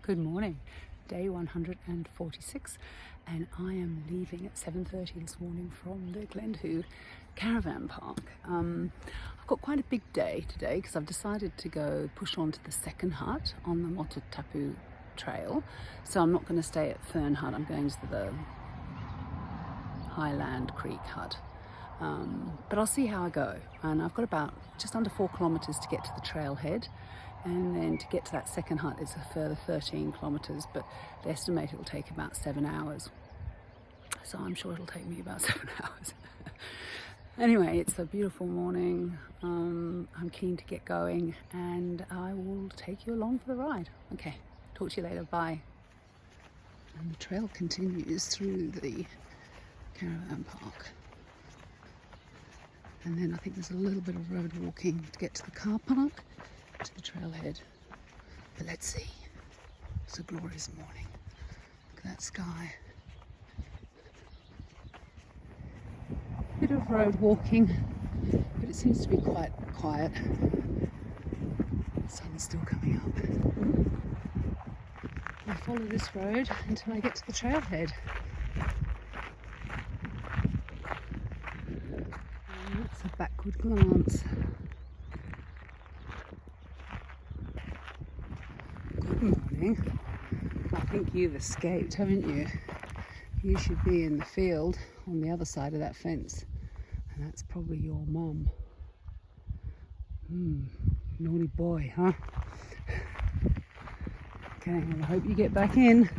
Good morning, day 146, and I am leaving at 7:30 this morning from the Glendhu caravan park. I've got quite a big day today because I've decided to go push on to the second hut on the Motatapu trail. So I'm not going to stay at Fern Hut, I'm going to the Highland Creek hut. But I'll see how I go, and I've got about just under 4 kilometres to get to the trailhead, and then to get to that second hut it's a further 13 kilometres, but they estimate it'll take about 7 hours, so I'm sure it'll take me about 7 hours. Anyway, it's a beautiful morning. I'm keen to get going, and I will take you along for the ride. Okay, talk to you later, bye. And the trail continues through the caravan park. And then I think there's a little bit of road walking to get to the car park, to the trailhead. But let's see. It's a glorious morning. Look at that sky. Bit of road walking, but it seems to be quite quiet. The sun's still coming up. I'll follow this road until I get to the trailhead. It's a backward glance. Good morning. I think you've escaped, haven't you? You should be in the field on the other side of that fence, and that's probably your mum. Naughty boy, huh? Okay, well, I hope you get back in.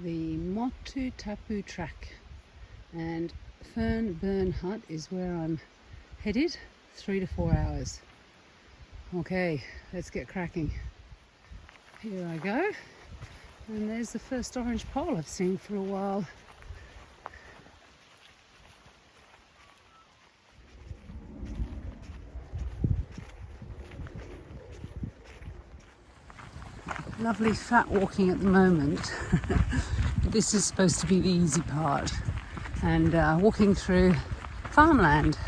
The Motatapu track and Fern Hut is where I'm headed. 3 to 4 hours. Okay, let's get cracking. Here I go, and there's the first orange pole I've seen for a while. Lovely flat walking at the moment. This is supposed to be the easy part, and walking through farmland.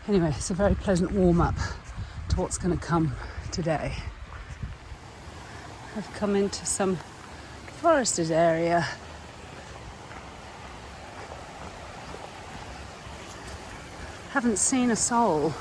Anyway, it's a very pleasant warm-up to what's going to come today. I've come into some forested area. Haven't seen a soul.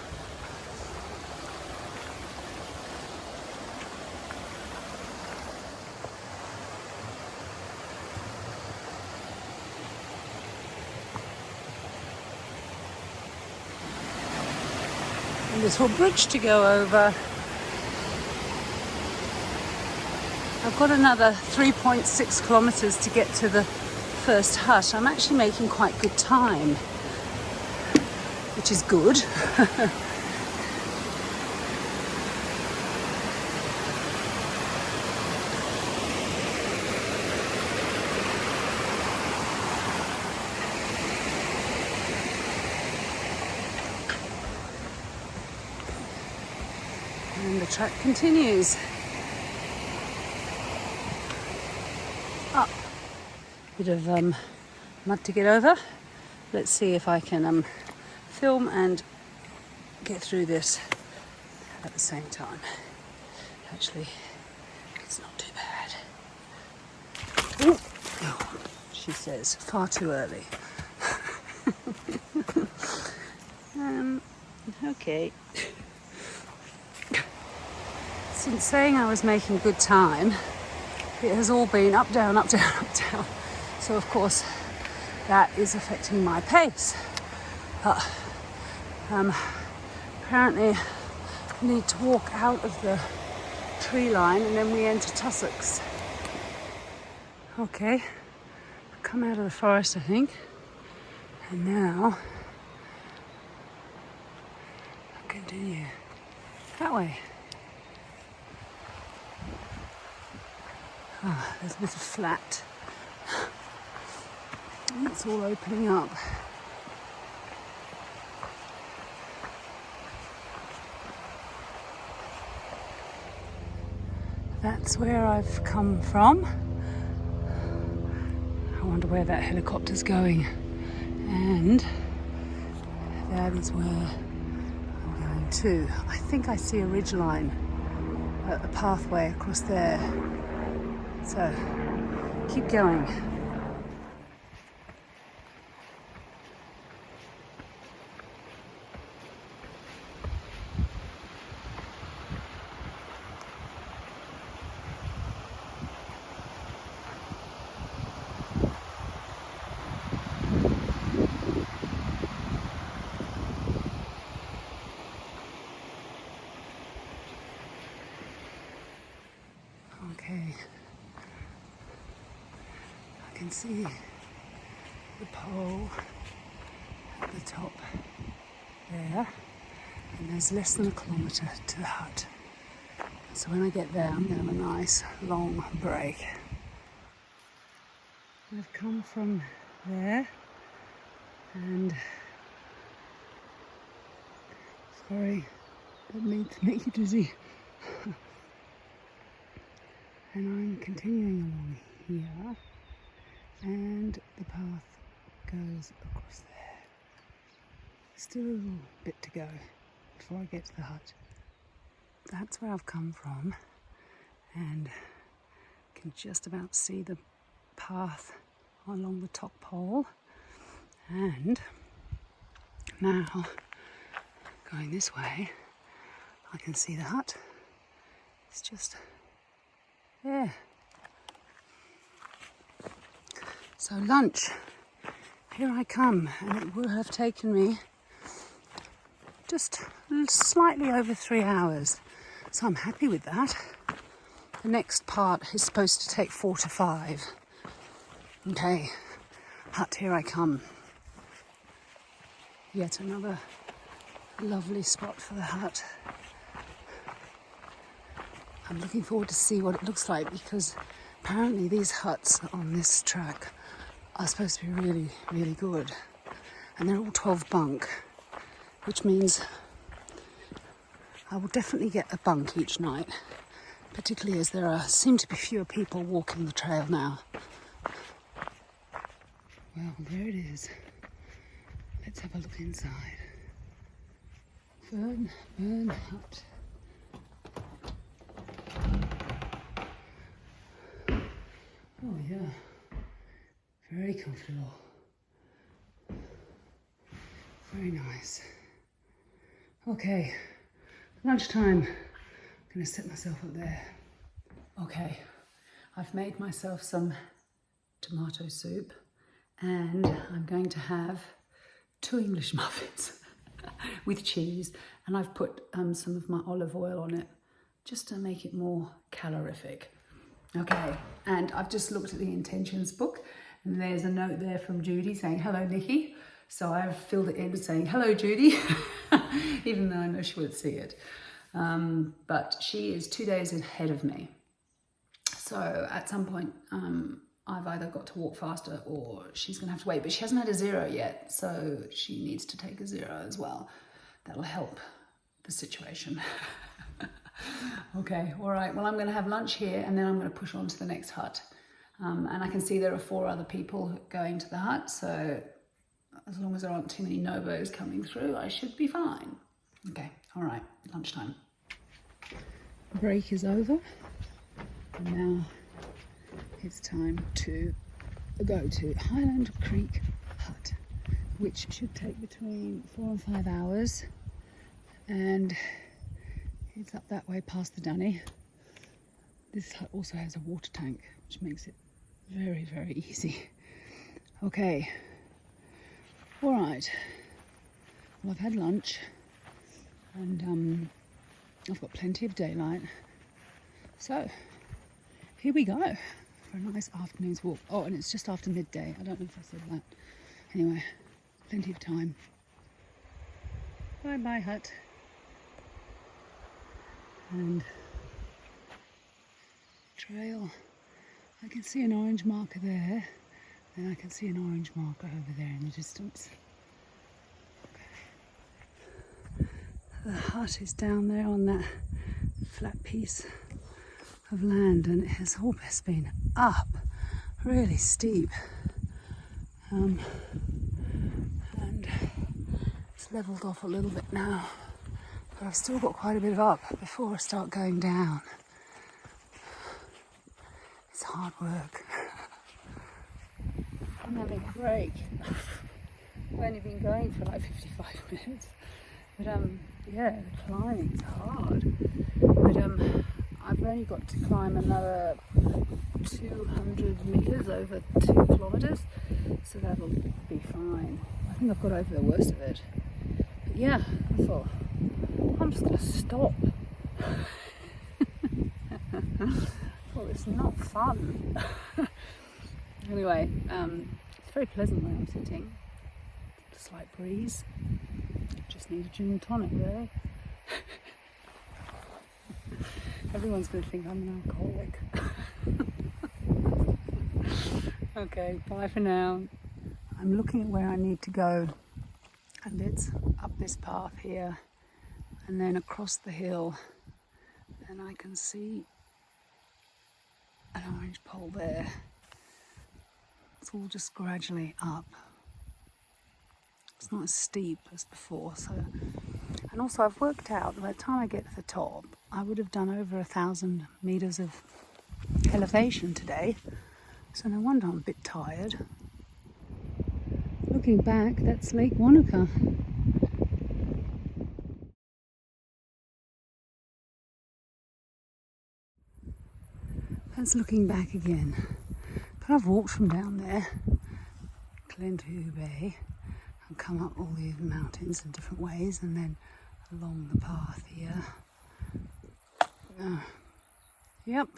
And little bridge to go over. I've got another 3.6 kilometres to get to the first hut. I'm actually making quite good time, which is good. And the track continues. Up. Bit of mud to get over. Let's see if I can film and get through this at the same time. Actually, it's not too bad. Ooh. Oh, she says, far too early. Okay. Since saying I was making good time, it has all been up, down, up, down, up, down. So of course that is affecting my pace. But apparently I need to walk out of the tree line and then we enter tussocks. Okay, I've come out of the forest, I think, and now I'll continue that way. There's a bit of flat. It's all opening up. That's where I've come from. I wonder where that helicopter's going. And that is where I'm going to. I think I see a ridge line a pathway across there. So keep going. Okay, I can see the pole at the top there, and there's less than a kilometre to the hut. So when I get there, I'm going to have a nice long break. I've come from there, and sorry, I didn't mean to make you dizzy. And I'm continuing along here, and the path goes across there. Still a little bit to go before I get to the hut. That's where I've come from, and can just about see the path along the top pole. And now, going this way, I can see the hut. It's just there. So lunch, here I come, and it will have taken me just slightly over 3 hours. So I'm happy with that. The next part is supposed to take 4 to 5. Okay, hut, here I come. Yet another lovely spot for the hut. I'm looking forward to see what it looks like, because apparently these huts on this track are supposed to be really, really good. And they're all 12 bunk, which means I will definitely get a bunk each night, particularly as there seem to be fewer people walking the trail now. Well, there it is. Let's have a look inside. Fern Hut. Oh yeah, very comfortable. Very nice. Okay, lunchtime. I'm going to set myself up there. Okay, I've made myself some tomato soup, and I'm going to have 2 English muffins with cheese, and I've put some of my olive oil on it just to make it more calorific. Okay, and I've just looked at the intentions book, and there's a note there from Judy saying, "Hello, Nikki." So I've filled it in saying, "Hello, Judy," even though I know she won't see it. But she is 2 days ahead of me. So at some point, I've either got to walk faster or she's going to have to wait. But she hasn't had a 0 yet, so she needs to take a 0 as well. That'll help the situation. Okay, all right. Well, I'm going to have lunch here, and then I'm going to push on to the next hut. And I can see there are 4 other people going to the hut, so as long as there aren't too many nobos coming through, I should be fine. Okay, all right, lunchtime. Break is over, and now it's time to go to Highland Creek Hut, which should take between 4 and 5 hours, and it's up that way past the dunny. This hut also has a water tank, which makes it very, very easy. Okay, all right. Well, I've had lunch, and I've got plenty of daylight. So here we go for a nice afternoon's walk. Oh, and it's just after midday. I don't know if I said that. Anyway, plenty of time. Bye-bye, hut. And trail. I can see an orange marker there, and I can see an orange marker over there in the distance. Okay. The hut is down there on that flat piece of land, and it has all been up really steep, and it's levelled off a little bit now, but I've still got quite a bit of up before I start going down. It's hard work. I'm having a break. I've only been going for like 55 minutes. But yeah, the climbing's hard. But I've only got to climb another 200 metres over 2 kilometres, so that'll be fine. I think I've got over the worst of it. But yeah, I thought, I'm just going to stop. Well, it's not fun. Anyway, it's very pleasant where I'm sitting. A slight breeze. Just need a gin and tonic, really. Everyone's going to think I'm an alcoholic. Okay, bye for now. I'm looking at where I need to go, and it's up this path here and then across the hill, and I can see an orange pole there. It's all just gradually up. It's not as steep as before, so. And also I've worked out by the time I get to the top, I would have done over 1,000 metres of elevation today, so no wonder I'm a bit tired. Looking back, that's Lake Wanaka. That's looking back again. But I've walked from down there, Glendhu Bay, and come up all these mountains in different ways, and then along the path here. Yep,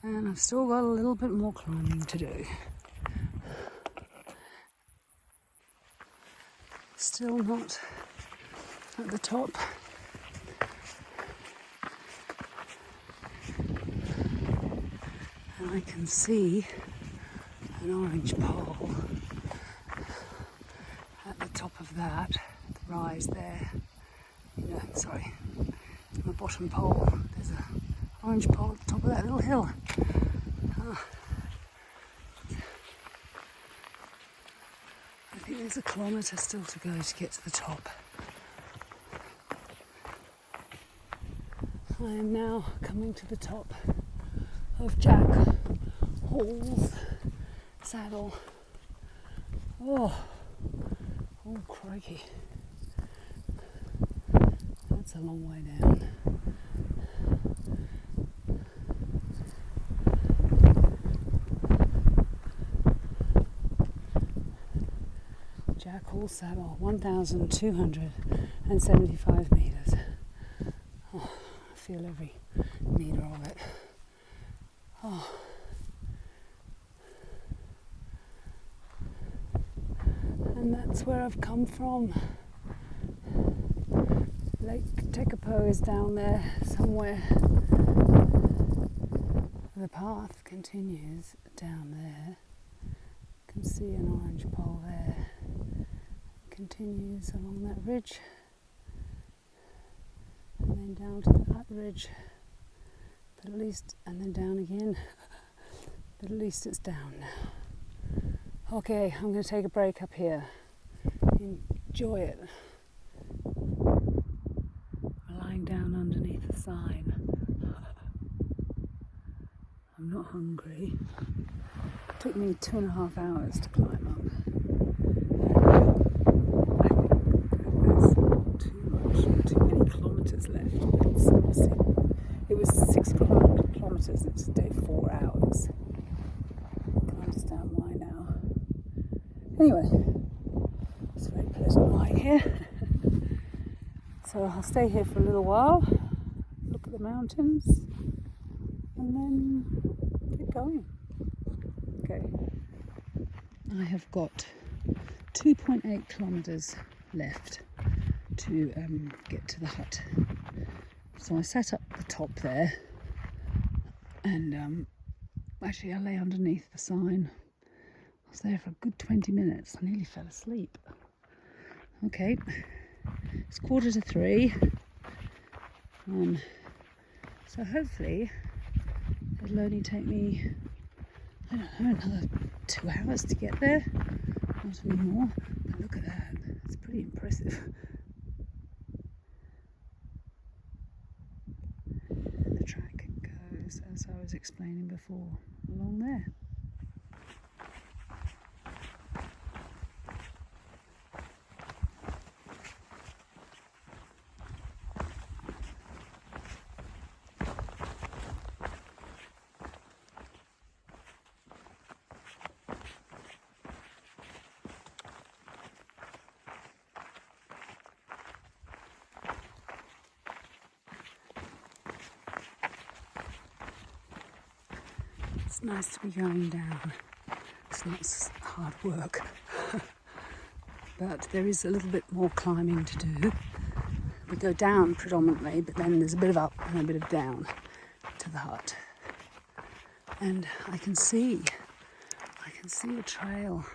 and I've still got a little bit more climbing to do. Still not at the top. And I can see an orange pole at the top of that, the rise there. No, sorry, the bottom pole. There's an orange pole at the top of that little hill. I think there's a kilometre still to go to get to the top. I am now coming to the top of Jack Hall's saddle. Oh crikey. That's a long way down. Jack Hall saddle, 1,275 metres. Oh, I feel every metre of it. Oh. And that's where I've come from. Lake Tekapo is down there somewhere. The path continues down there. You can see an orange pole there. Continues along that ridge, and then down to that ridge, but at least, and then down again, but at least it's down now. Okay, I'm going to take a break up here. Enjoy it. I'm lying down underneath the sign. I'm not hungry. It took me 2.5 hours to climb up. Too many kilometres left. It was 6 kilometres and it's a day 4 hours. I can understand why now. Anyway, it's very pleasant lying here. So I'll stay here for a little while, look at the mountains, and then get going. Okay. I have got 2.8 kilometres left to get to the hut. So I sat up the top there, and actually I lay underneath the sign. I was there for a good 20 minutes. I nearly fell asleep. Okay, it's 2:45. So hopefully it'll only take me, I don't know, another 2 hours to get there. Not anymore. But look at that. It's pretty impressive. The track goes as I was explaining before. along there. It's nice to be going down. It's not hard work, but there is a little bit more climbing to do. We go down predominantly, but then there's a bit of up and a bit of down to the hut. And I can see a trail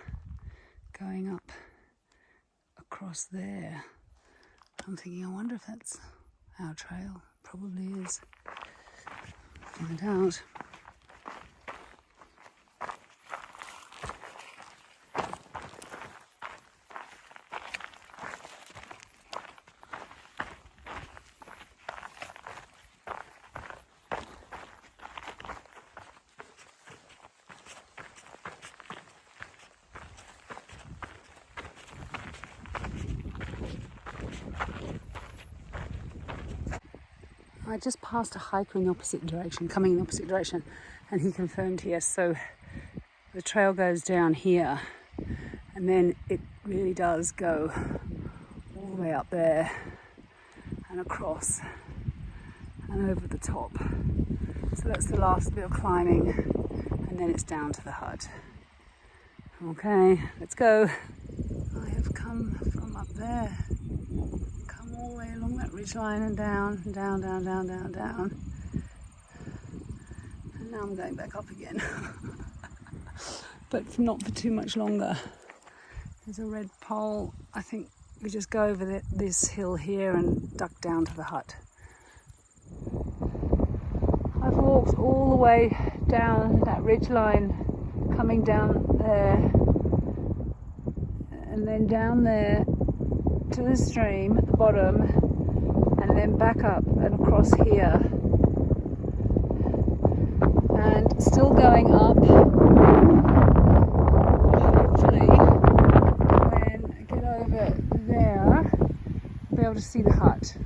going up across there. I'm thinking, I wonder if that's our trail. Probably is. Find out. I just passed a hiker in the opposite direction, coming in the opposite direction, and he confirmed yes. So the trail goes down here, and then it really does go all the way up there and across and over the top. So that's the last bit of climbing, and then it's down to the hut. Okay, let's go. I have come from up there. All the way along that ridgeline and down, and down, down, down, down, down. And now I'm going back up again. But not for too much longer. There's a red pole. I think we just go over this hill here and duck down to the hut. I've walked all the way down that ridgeline, coming down there, and then down there to the stream at the bottom, and then back up and across here, and still going up. Hopefully when I get over there I'll be able to see the hut.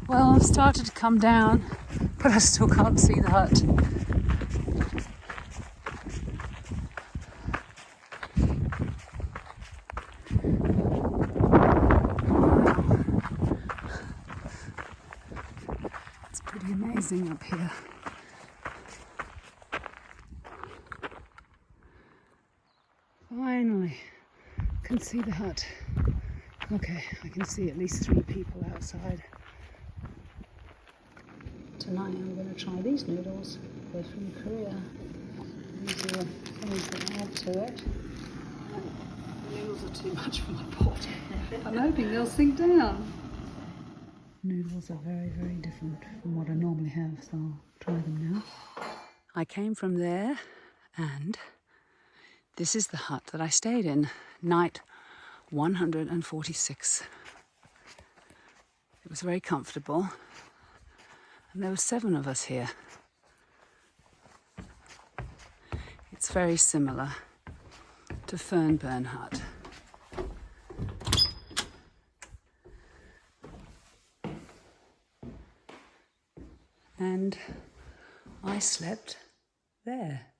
Well, I've started to come down, but I still can't see the hut. Amazing up here. Finally, can see the hut. Okay, I can see at least 3 people outside. Tonight I'm going to try these noodles. They're from Korea. These are things that add to it. The noodles are too much for my pot. I'm hoping they'll sink down. Noodles are very, very different from what I normally have, so I'll try them now. I came from there, and this is the hut that I stayed in, night 146. It was very comfortable, and there were 7 of us here. It's very similar to Fernburn Hut. And I slept there.